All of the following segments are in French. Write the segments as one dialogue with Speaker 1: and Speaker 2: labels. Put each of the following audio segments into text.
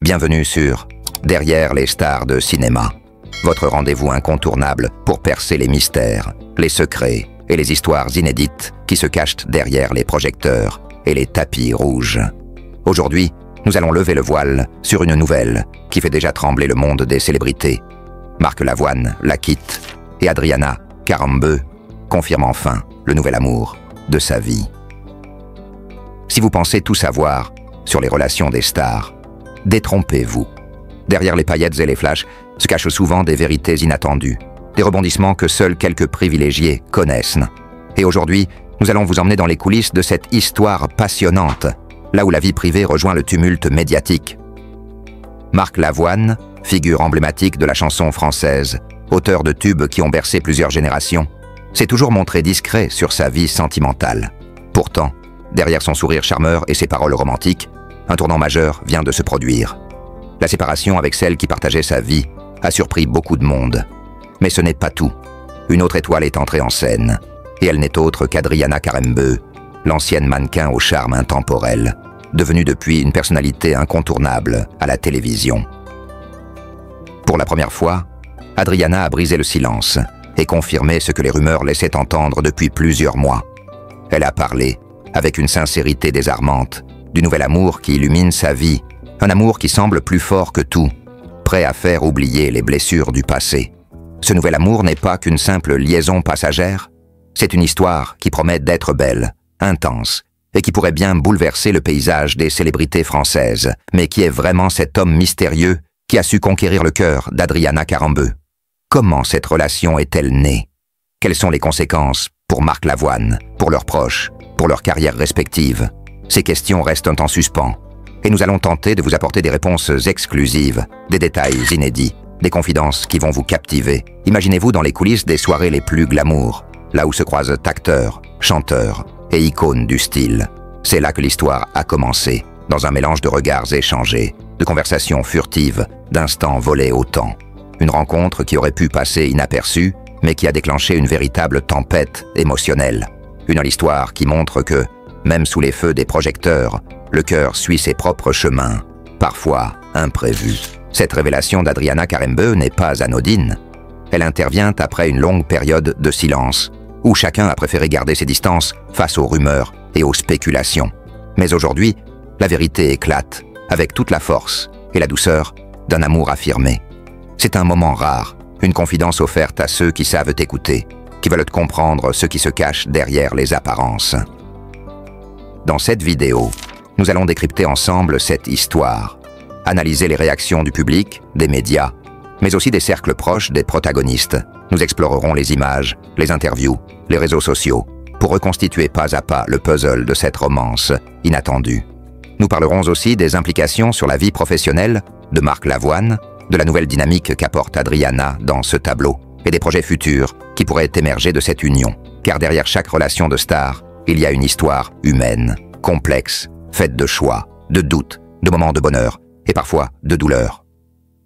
Speaker 1: Bienvenue sur Derrière les stars de cinéma, votre rendez-vous incontournable pour percer les mystères, les secrets et les histoires inédites qui se cachent derrière les projecteurs et les tapis rouges. Aujourd'hui, nous allons lever le voile sur une nouvelle qui fait déjà trembler le monde des célébrités. Marc Lavoine la quitte et Adriana Karembeu confirme enfin le nouvel amour de sa vie. Si vous pensez tout savoir sur les relations des stars, détrompez-vous. Derrière les paillettes et les flashs se cachent souvent des vérités inattendues, des rebondissements que seuls quelques privilégiés connaissent. Et aujourd'hui, nous allons vous emmener dans les coulisses de cette histoire passionnante, là où la vie privée rejoint le tumulte médiatique. Marc Lavoine, figure emblématique de la chanson française, auteur de tubes qui ont bercé plusieurs générations, s'est toujours montré discret sur sa vie sentimentale. Pourtant, derrière son sourire charmeur et ses paroles romantiques, un tournant majeur vient de se produire. La séparation avec celle qui partageait sa vie a surpris beaucoup de monde. Mais ce n'est pas tout. Une autre étoile est entrée en scène, et elle n'est autre qu'Adriana Karembeu, l'ancienne mannequin au charme intemporel, devenue depuis une personnalité incontournable à la télévision. Pour la première fois, Adriana a brisé le silence et confirmé ce que les rumeurs laissaient entendre depuis plusieurs mois. Elle a parlé, avec une sincérité désarmante, du nouvel amour qui illumine sa vie, un amour qui semble plus fort que tout, prêt à faire oublier les blessures du passé. Ce nouvel amour n'est pas qu'une simple liaison passagère, c'est une histoire qui promet d'être belle, intense, et qui pourrait bien bouleverser le paysage des célébrités françaises, mais qui est vraiment cet homme mystérieux qui a su conquérir le cœur d'Adriana Karembeu. Comment cette relation est-elle née? Quelles sont les conséquences pour Marc Lavoine, pour leurs proches, pour leurs carrières respectives? Ces questions restent en suspens, et nous allons tenter de vous apporter des réponses exclusives, des détails inédits, des confidences qui vont vous captiver. Imaginez-vous dans les coulisses des soirées les plus glamour, là où se croisent acteurs, chanteurs et icônes du style. C'est là que l'histoire a commencé, dans un mélange de regards échangés, de conversations furtives, d'instants volés au temps. Une rencontre qui aurait pu passer inaperçue, mais qui a déclenché une véritable tempête émotionnelle. Une histoire qui montre que, même sous les feux des projecteurs, le cœur suit ses propres chemins, parfois imprévus. Cette révélation d'Adriana Karembeu n'est pas anodine. Elle intervient après une longue période de silence, où chacun a préféré garder ses distances face aux rumeurs et aux spéculations. Mais aujourd'hui, la vérité éclate, avec toute la force et la douceur d'un amour affirmé. C'est un moment rare, une confidence offerte à ceux qui savent écouter, qui veulent comprendre ce qui se cache derrière les apparences. Dans cette vidéo, nous allons décrypter ensemble cette histoire, analyser les réactions du public, des médias, mais aussi des cercles proches des protagonistes. Nous explorerons les images, les interviews, les réseaux sociaux, pour reconstituer pas à pas le puzzle de cette romance inattendue. Nous parlerons aussi des implications sur la vie professionnelle de Marc Lavoine, de la nouvelle dynamique qu'apporte Adriana dans ce tableau, et des projets futurs qui pourraient émerger de cette union. Car derrière chaque relation de star, il y a une histoire humaine, complexe, faite de choix, de doutes, de moments de bonheur, et parfois de douleur.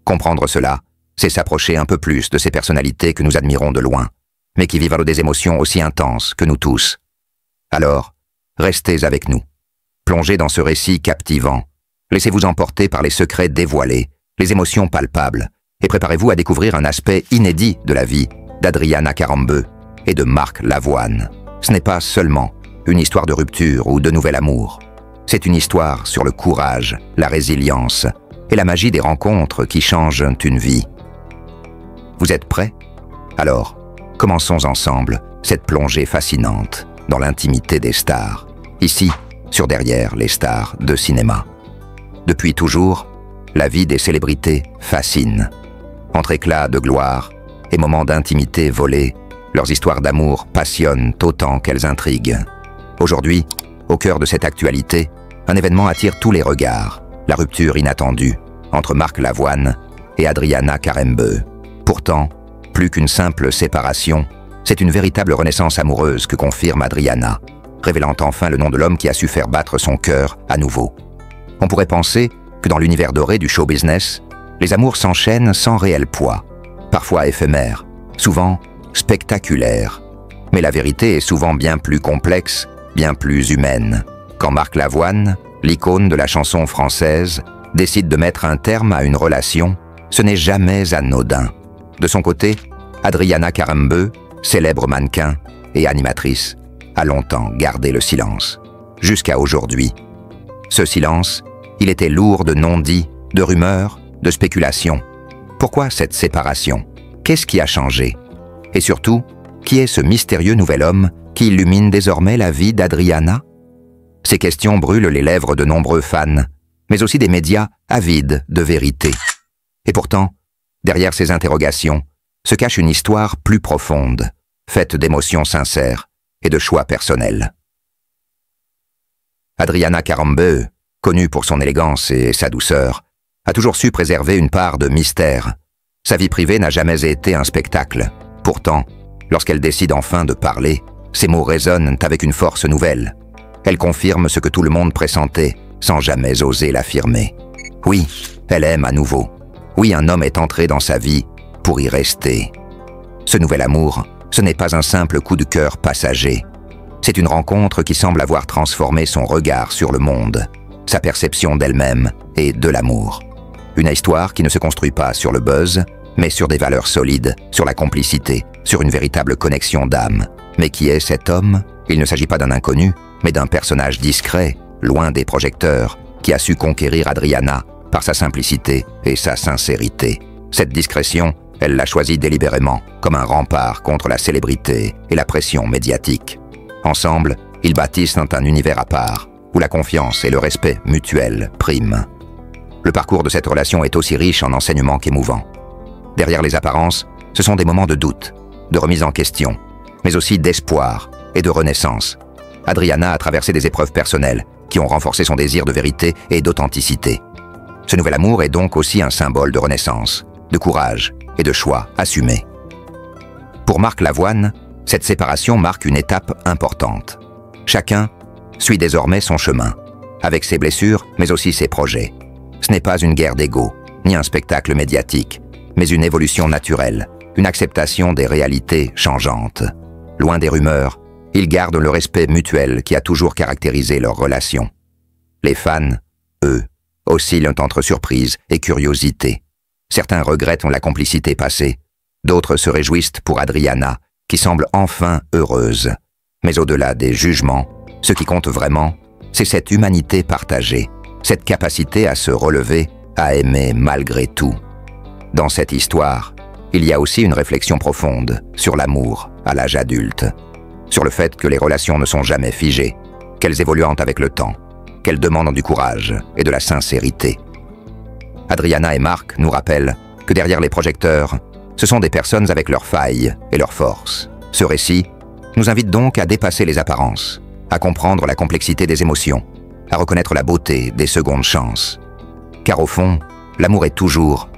Speaker 1: Comprendre cela, c'est s'approcher un peu plus de ces personnalités que nous admirons de loin, mais qui vivent des émotions aussi intenses que nous tous. Alors, restez avec nous. Plongez dans ce récit captivant. Laissez-vous emporter par les secrets dévoilés, les émotions palpables, et préparez-vous à découvrir un aspect inédit de la vie d'Adriana Karembeu et de Marc Lavoine. Ce n'est pas seulement une histoire de rupture ou de nouvel amour. C'est une histoire sur le courage, la résilience et la magie des rencontres qui changent une vie. Vous êtes prêts? Alors, commençons ensemble cette plongée fascinante dans l'intimité des stars, ici, sur Derrière les stars de cinéma. Depuis toujours, la vie des célébrités fascine. Entre éclats de gloire et moments d'intimité volés, leurs histoires d'amour passionnent autant qu'elles intriguent. Aujourd'hui, au cœur de cette actualité, un événement attire tous les regards, la rupture inattendue entre Marc Lavoine et Adriana Karembeu. Pourtant, plus qu'une simple séparation, c'est une véritable renaissance amoureuse que confirme Adriana, révélant enfin le nom de l'homme qui a su faire battre son cœur à nouveau. On pourrait penser que dans l'univers doré du show business, les amours s'enchaînent sans réel poids, parfois éphémères, souvent spectaculaires. Mais la vérité est souvent bien plus complexe, bien plus humaine. Quand Marc Lavoine, l'icône de la chanson française, décide de mettre un terme à une relation, ce n'est jamais anodin. De son côté, Adriana Karembeu, célèbre mannequin et animatrice, a longtemps gardé le silence, jusqu'à aujourd'hui. Ce silence, il était lourd de non-dits, de rumeurs, de spéculations. Pourquoi cette séparation? Qu'est-ce qui a changé? Et surtout, qui est ce mystérieux nouvel homme qui illumine désormais la vie d'Adriana? Ces questions brûlent les lèvres de nombreux fans, mais aussi des médias avides de vérité. Et pourtant, derrière ces interrogations, se cache une histoire plus profonde, faite d'émotions sincères et de choix personnels. Adriana Karembeu, connue pour son élégance et sa douceur, a toujours su préserver une part de mystère. Sa vie privée n'a jamais été un spectacle. Pourtant, lorsqu'elle décide enfin de parler, ses mots résonnent avec une force nouvelle. Elle confirme ce que tout le monde pressentait, sans jamais oser l'affirmer. Oui, elle aime à nouveau. Oui, un homme est entré dans sa vie pour y rester. Ce nouvel amour, ce n'est pas un simple coup de cœur passager. C'est une rencontre qui semble avoir transformé son regard sur le monde, sa perception d'elle-même et de l'amour. Une histoire qui ne se construit pas sur le buzz, mais sur des valeurs solides, sur la complicité, sur une véritable connexion d'âme. Mais qui est cet homme? Il ne s'agit pas d'un inconnu, mais d'un personnage discret, loin des projecteurs, qui a su conquérir Adriana par sa simplicité et sa sincérité. Cette discrétion, elle l'a choisie délibérément, comme un rempart contre la célébrité et la pression médiatique. Ensemble, ils bâtissent un univers à part, où la confiance et le respect mutuel priment. Le parcours de cette relation est aussi riche en enseignements qu'émouvant. Derrière les apparences, ce sont des moments de doute, de remise en question, mais aussi d'espoir et de renaissance. Adriana a traversé des épreuves personnelles qui ont renforcé son désir de vérité et d'authenticité. Ce nouvel amour est donc aussi un symbole de renaissance, de courage et de choix assumés. Pour Marc Lavoine, cette séparation marque une étape importante. Chacun suit désormais son chemin, avec ses blessures mais aussi ses projets. Ce n'est pas une guerre d'ego, ni un spectacle médiatique, mais une évolution naturelle, une acceptation des réalités changeantes. Loin des rumeurs, ils gardent le respect mutuel qui a toujours caractérisé leur relation. Les fans, eux, oscillent entre surprise et curiosité. Certains regrettent la complicité passée, d'autres se réjouissent pour Adriana, qui semble enfin heureuse. Mais au-delà des jugements, ce qui compte vraiment, c'est cette humanité partagée, cette capacité à se relever, à aimer malgré tout. Dans cette histoire, il y a aussi une réflexion profonde sur l'amour à l'âge adulte, sur le fait que les relations ne sont jamais figées, qu'elles évoluent avec le temps, qu'elles demandent du courage et de la sincérité. Adriana et Marc nous rappellent que derrière les projecteurs, ce sont des personnes avec leurs failles et leurs forces. Ce récit nous invite donc à dépasser les apparences, à comprendre la complexité des émotions, à reconnaître la beauté des secondes chances. Car au fond, l'amour est toujours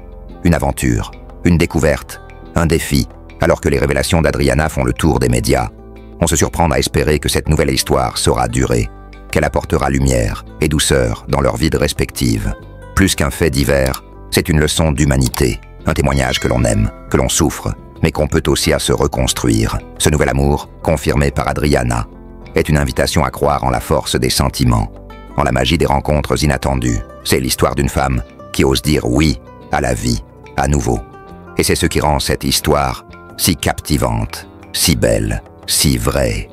Speaker 1: une aventure, une découverte, un défi, alors que les révélations d'Adriana font le tour des médias. On se surprend à espérer que cette nouvelle histoire saura durer, qu'elle apportera lumière et douceur dans leurs vides respectives. Plus qu'un fait divers, c'est une leçon d'humanité, un témoignage que l'on aime, que l'on souffre, mais qu'on peut aussi à se reconstruire. Ce nouvel amour, confirmé par Adriana, est une invitation à croire en la force des sentiments, en la magie des rencontres inattendues. C'est l'histoire d'une femme qui ose dire oui à la vie, à nouveau. Et c'est ce qui rend cette histoire si captivante, si belle, si vraie.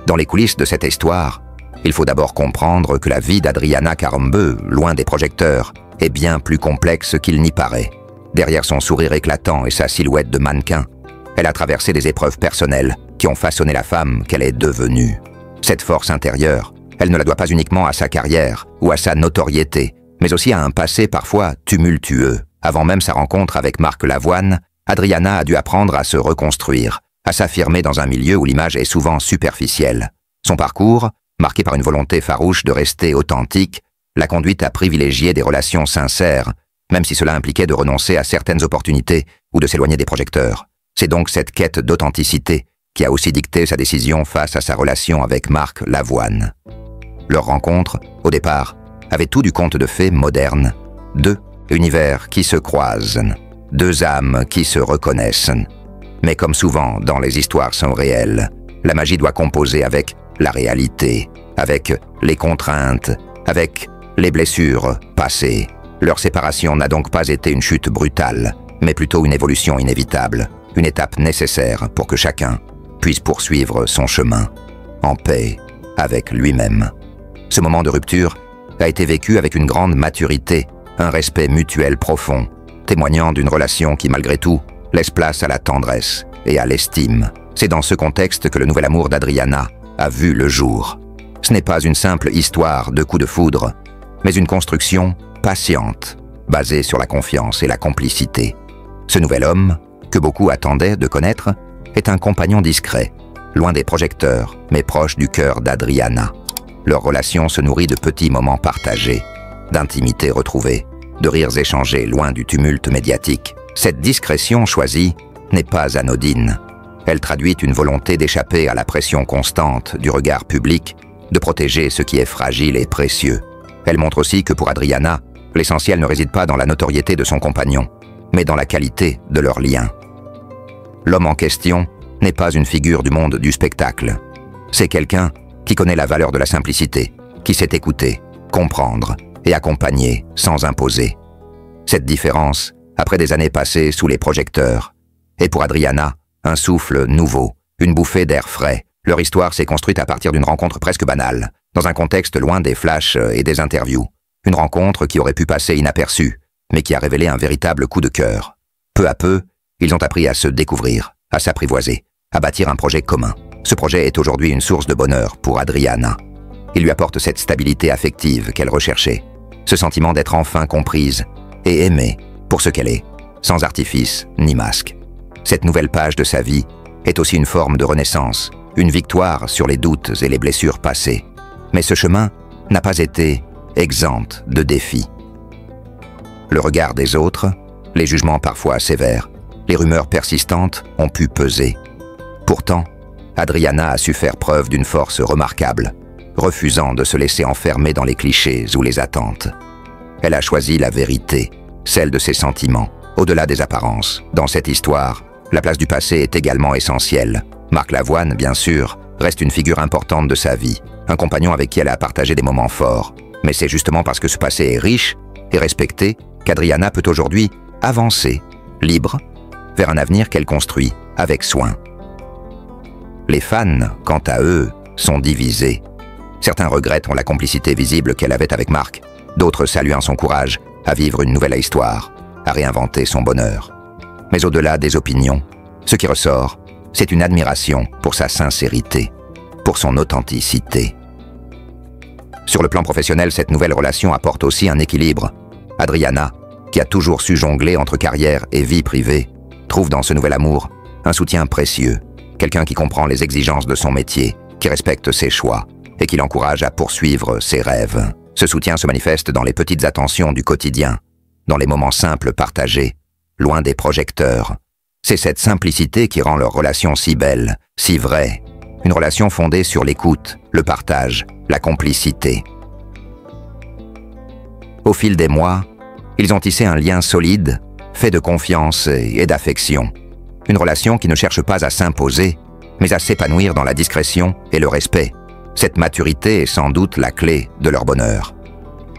Speaker 1: Dans les coulisses de cette histoire, il faut d'abord comprendre que la vie d'Adriana Karembeu, loin des projecteurs, est bien plus complexe qu'il n'y paraît. Derrière son sourire éclatant et sa silhouette de mannequin, elle a traversé des épreuves personnelles qui ont façonné la femme qu'elle est devenue. Cette force intérieure, elle ne la doit pas uniquement à sa carrière ou à sa notoriété, mais aussi à un passé parfois tumultueux. Avant même sa rencontre avec Marc Lavoine, Adriana a dû apprendre à se reconstruire, à s'affirmer dans un milieu où l'image est souvent superficielle. Son parcours, marqué par une volonté farouche de rester authentique, l'a conduite à privilégier des relations sincères, même si cela impliquait de renoncer à certaines opportunités ou de s'éloigner des projecteurs. C'est donc cette quête d'authenticité qui a aussi dicté sa décision face à sa relation avec Marc Lavoine. Leur rencontre, au départ, avait tout du conte de fées moderne. Deux univers qui se croisent, deux âmes qui se reconnaissent. Mais comme souvent dans les histoires sont réelles, la magie doit composer avec la réalité, avec les contraintes, avec les blessures passées. Leur séparation n'a donc pas été une chute brutale, mais plutôt une évolution inévitable, une étape nécessaire pour que chacun puisse poursuivre son chemin, en paix avec lui-même. Ce moment de rupture a été vécu avec une grande maturité, un respect mutuel profond, témoignant d'une relation qui, malgré tout, laisse place à la tendresse et à l'estime. C'est dans ce contexte que le nouvel amour d'Adriana a vu le jour. Ce n'est pas une simple histoire de coup de foudre, mais une construction patiente, basée sur la confiance et la complicité. Ce nouvel homme, que beaucoup attendaient de connaître, est un compagnon discret, loin des projecteurs, mais proche du cœur d'Adriana. Leur relation se nourrit de petits moments partagés, d'intimité retrouvée, de rires échangés loin du tumulte médiatique. Cette discrétion choisie n'est pas anodine. Elle traduit une volonté d'échapper à la pression constante du regard public, de protéger ce qui est fragile et précieux. Elle montre aussi que pour Adriana, l'essentiel ne réside pas dans la notoriété de son compagnon, mais dans la qualité de leur lien. L'homme en question n'est pas une figure du monde du spectacle. C'est quelqu'un qui connaît la valeur de la simplicité, qui sait écouter, comprendre et accompagner sans imposer. Cette différence, après des années passées sous les projecteurs, est pour Adriana un souffle nouveau, une bouffée d'air frais. Leur histoire s'est construite à partir d'une rencontre presque banale, dans un contexte loin des flashs et des interviews. Une rencontre qui aurait pu passer inaperçue, mais qui a révélé un véritable coup de cœur. Peu à peu, ils ont appris à se découvrir, à s'apprivoiser, à bâtir un projet commun. Ce projet est aujourd'hui une source de bonheur pour Adriana. Il lui apporte cette stabilité affective qu'elle recherchait, ce sentiment d'être enfin comprise et aimée pour ce qu'elle est, sans artifice ni masque. Cette nouvelle page de sa vie est aussi une forme de renaissance, une victoire sur les doutes et les blessures passées. Mais ce chemin n'a pas été exempt de défis. Le regard des autres, les jugements parfois sévères, les rumeurs persistantes ont pu peser. Pourtant, Adriana a su faire preuve d'une force remarquable, refusant de se laisser enfermer dans les clichés ou les attentes. Elle a choisi la vérité, celle de ses sentiments, au-delà des apparences. Dans cette histoire, la place du passé est également essentielle. Marc Lavoine, bien sûr, reste une figure importante de sa vie, un compagnon avec qui elle a partagé des moments forts. Mais c'est justement parce que ce passé est riche et respecté qu'Adriana peut aujourd'hui avancer, libre, vers un avenir qu'elle construit avec soin. Les fans, quant à eux, sont divisés. Certains regrettent la complicité visible qu'elle avait avec Marc, d'autres saluant son courage à vivre une nouvelle histoire, à réinventer son bonheur. Mais au-delà des opinions, ce qui ressort, c'est une admiration pour sa sincérité, pour son authenticité. Sur le plan professionnel, cette nouvelle relation apporte aussi un équilibre. Adriana, qui a toujours su jongler entre carrière et vie privée, trouve dans ce nouvel amour un soutien précieux, quelqu'un qui comprend les exigences de son métier, qui respecte ses choix et qui l'encourage à poursuivre ses rêves. Ce soutien se manifeste dans les petites attentions du quotidien, dans les moments simples partagés, loin des projecteurs. C'est cette simplicité qui rend leur relation si belle, si vraie, une relation fondée sur l'écoute, le partage, la complicité. Au fil des mois, ils ont tissé un lien solide, fait de confiance et d'affection. Une relation qui ne cherche pas à s'imposer, mais à s'épanouir dans la discrétion et le respect. Cette maturité est sans doute la clé de leur bonheur.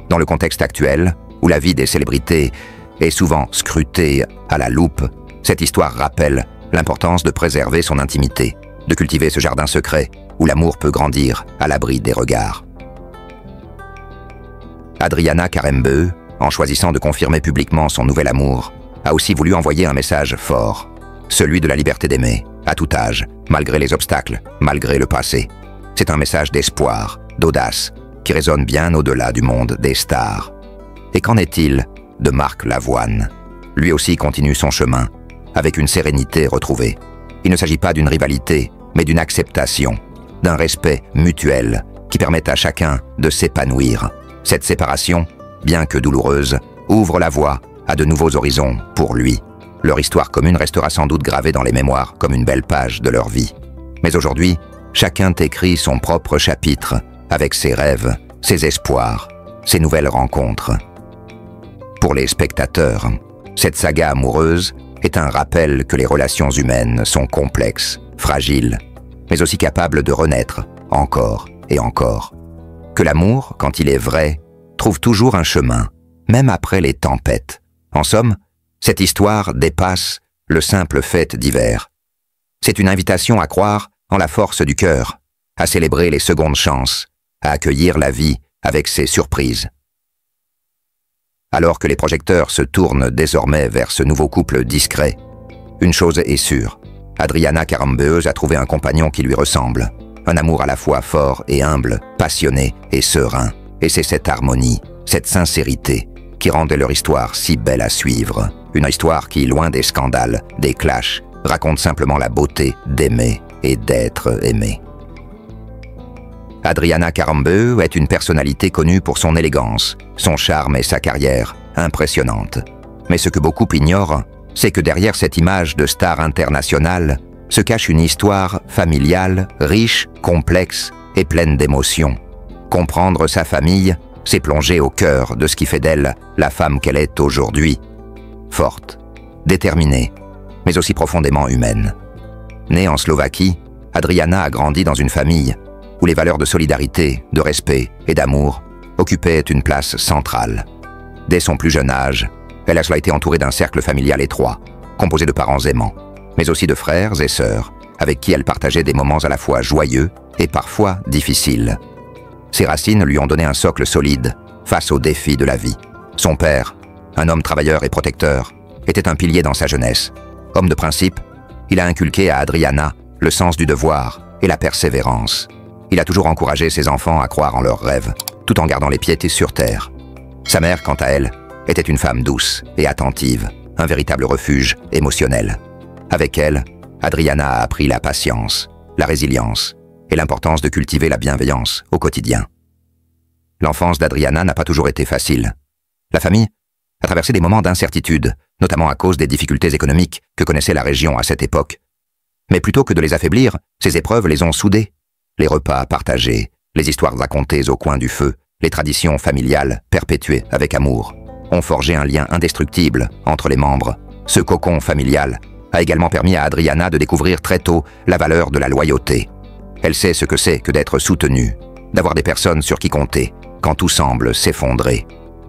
Speaker 1: Dans le contexte actuel, où la vie des célébrités est souvent scrutée à la loupe, cette histoire rappelle l'importance de préserver son intimité, de cultiver ce jardin secret où l'amour peut grandir à l'abri des regards. Adriana Karembeu, en choisissant de confirmer publiquement son nouvel amour, a aussi voulu envoyer un message fort, celui de la liberté d'aimer, à tout âge, malgré les obstacles, malgré le passé. C'est un message d'espoir, d'audace, qui résonne bien au-delà du monde des stars. Et qu'en est-il de Marc Lavoine? Lui aussi continue son chemin, avec une sérénité retrouvée. Il ne s'agit pas d'une rivalité, mais d'une acceptation, d'un respect mutuel qui permet à chacun de s'épanouir. Cette séparation, bien que douloureuse, ouvre la voie à de nouveaux horizons pour lui. Leur histoire commune restera sans doute gravée dans les mémoires comme une belle page de leur vie. Mais aujourd'hui, chacun écrit son propre chapitre, avec ses rêves, ses espoirs, ses nouvelles rencontres. Pour les spectateurs, cette saga amoureuse est un rappel que les relations humaines sont complexes, fragiles, mais aussi capables de renaître encore et encore. Que l'amour, quand il est vrai, trouve toujours un chemin, même après les tempêtes. En somme, cette histoire dépasse le simple fait divers. C'est une invitation à croire en la force du cœur, à célébrer les secondes chances, à accueillir la vie avec ses surprises. Alors que les projecteurs se tournent désormais vers ce nouveau couple discret, une chose est sûre, Adriana Carambeus a trouvé un compagnon qui lui ressemble, un amour à la fois fort et humble, passionné et serein, et c'est cette harmonie, cette sincérité, qui rendait leur histoire si belle à suivre, une histoire qui, loin des scandales, des clashs, raconte simplement la beauté d'aimer et d'être aimé. Adriana Carambeus est une personnalité connue pour son élégance, son charme et sa carrière impressionnante. Mais ce que beaucoup ignorent, c'est que derrière cette image de star internationale se cache une histoire familiale, riche, complexe et pleine d'émotions. Comprendre sa famille, c'est plonger au cœur de ce qui fait d'elle la femme qu'elle est aujourd'hui. Forte, déterminée, mais aussi profondément humaine. Née en Slovaquie, Adriana a grandi dans une famille où les valeurs de solidarité, de respect et d'amour occupaient une place centrale. Dès son plus jeune âge, elle a été entourée d'un cercle familial étroit, composé de parents aimants, mais aussi de frères et sœurs, avec qui elle partageait des moments à la fois joyeux et parfois difficiles. Ses racines lui ont donné un socle solide face aux défis de la vie. Son père, un homme travailleur et protecteur, était un pilier dans sa jeunesse. Homme de principe, il a inculqué à Adriana le sens du devoir et la persévérance. Il a toujours encouragé ses enfants à croire en leurs rêves, tout en gardant les pieds sur terre. Sa mère, quant à elle, était une femme douce et attentive, un véritable refuge émotionnel. Avec elle, Adriana a appris la patience, la résilience et l'importance de cultiver la bienveillance au quotidien. L'enfance d'Adriana n'a pas toujours été facile. La famille a traversé des moments d'incertitude, notamment à cause des difficultés économiques que connaissait la région à cette époque. Mais plutôt que de les affaiblir, ces épreuves les ont soudés. Les repas partagés, les histoires racontées au coin du feu, les traditions familiales perpétuées avec amour, ont forgé un lien indestructible entre les membres. Ce cocon familial a également permis à Adriana de découvrir très tôt la valeur de la loyauté. Elle sait ce que c'est que d'être soutenue, d'avoir des personnes sur qui compter, quand tout semble s'effondrer.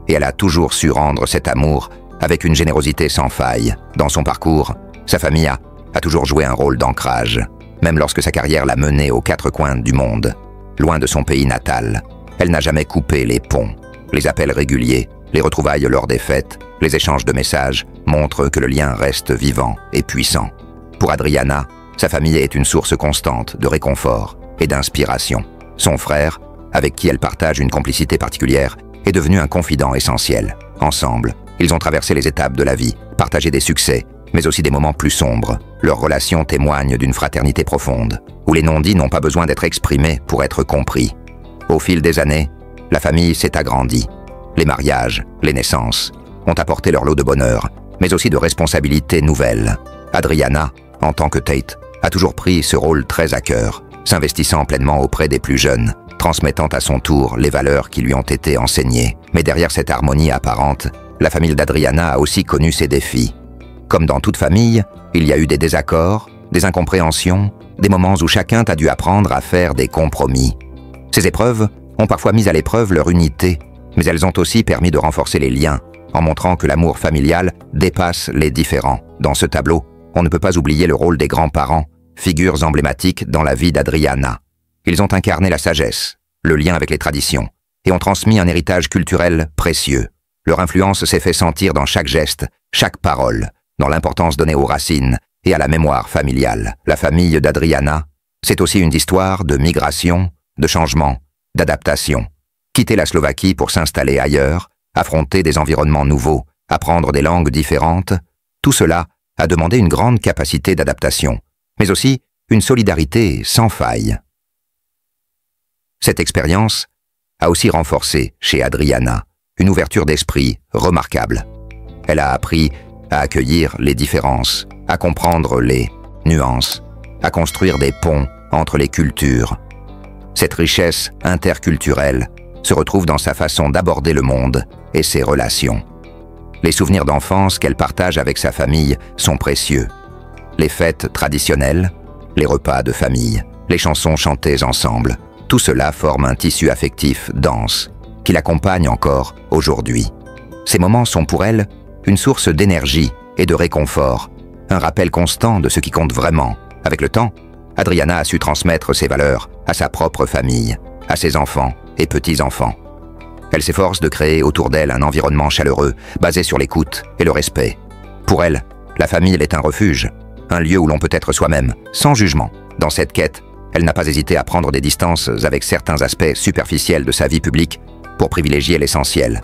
Speaker 1: Et elle a toujours su rendre cet amour avec une générosité sans faille. Dans son parcours, sa famille a toujours joué un rôle d'ancrage, même lorsque sa carrière l'a menée aux quatre coins du monde. Loin de son pays natal, elle n'a jamais coupé les ponts. Les appels réguliers, les retrouvailles lors des fêtes, les échanges de messages montrent que le lien reste vivant et puissant. Pour Adriana, sa famille est une source constante de réconfort et d'inspiration. Son frère, avec qui elle partage une complicité particulière, est devenu un confident essentiel. Ensemble, ils ont traversé les étapes de la vie, partagé des succès, mais aussi des moments plus sombres. Leur relation témoigne d'une fraternité profonde, où les non-dits n'ont pas besoin d'être exprimés pour être compris. Au fil des années, la famille s'est agrandie. Les mariages, les naissances, ont apporté leur lot de bonheur, mais aussi de responsabilités nouvelles. Adriana, en tant que Tate, a toujours pris ce rôle très à cœur, s'investissant pleinement auprès des plus jeunes, transmettant à son tour les valeurs qui lui ont été enseignées. Mais derrière cette harmonie apparente, la famille d'Adriana a aussi connu ses défis. Comme dans toute famille, il y a eu des désaccords, des incompréhensions, des moments où chacun a dû apprendre à faire des compromis. Ces épreuves ont parfois mis à l'épreuve leur unité, mais elles ont aussi permis de renforcer les liens, en montrant que l'amour familial dépasse les différends. Dans ce tableau, on ne peut pas oublier le rôle des grands-parents, figures emblématiques dans la vie d'Adriana. Ils ont incarné la sagesse, le lien avec les traditions, et ont transmis un héritage culturel précieux. Leur influence s'est fait sentir dans chaque geste, chaque parole, dans l'importance donnée aux racines et à la mémoire familiale. La famille d'Adriana, c'est aussi une histoire de migration, de changement, d'adaptation. Quitter la Slovaquie pour s'installer ailleurs, affronter des environnements nouveaux, apprendre des langues différentes, tout cela a demandé une grande capacité d'adaptation, mais aussi une solidarité sans faille. Cette expérience a aussi renforcé chez Adriana une ouverture d'esprit remarquable. Elle a appris à accueillir les différences, à comprendre les nuances, à construire des ponts entre les cultures. Cette richesse interculturelle se retrouve dans sa façon d'aborder le monde et ses relations. Les souvenirs d'enfance qu'elle partage avec sa famille sont précieux. Les fêtes traditionnelles, les repas de famille, les chansons chantées ensemble, tout cela forme un tissu affectif dense qui l'accompagnent encore aujourd'hui. Ces moments sont pour elle une source d'énergie et de réconfort, un rappel constant de ce qui compte vraiment. Avec le temps, Adriana a su transmettre ses valeurs à sa propre famille, à ses enfants et petits-enfants. Elle s'efforce de créer autour d'elle un environnement chaleureux, basé sur l'écoute et le respect. Pour elle, la famille est un refuge, un lieu où l'on peut être soi-même, sans jugement. Dans cette quête, elle n'a pas hésité à prendre des distances avec certains aspects superficiels de sa vie publique pour privilégier l'essentiel,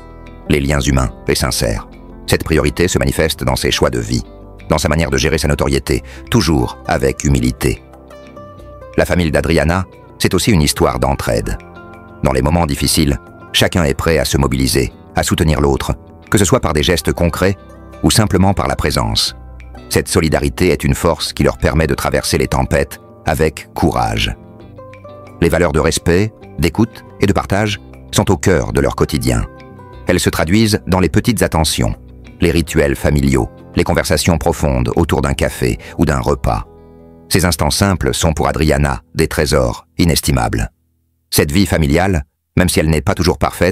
Speaker 1: les liens humains et sincères. Cette priorité se manifeste dans ses choix de vie, dans sa manière de gérer sa notoriété, toujours avec humilité. La famille d'Adriana, c'est aussi une histoire d'entraide. Dans les moments difficiles, chacun est prêt à se mobiliser, à soutenir l'autre, que ce soit par des gestes concrets ou simplement par la présence. Cette solidarité est une force qui leur permet de traverser les tempêtes avec courage. Les valeurs de respect, d'écoute et de partage sont au cœur de leur quotidien. Elles se traduisent dans les petites attentions, les rituels familiaux, les conversations profondes autour d'un café ou d'un repas. Ces instants simples sont pour Adriana des trésors inestimables. Cette vie familiale, même si elle n'est pas toujours parfaite,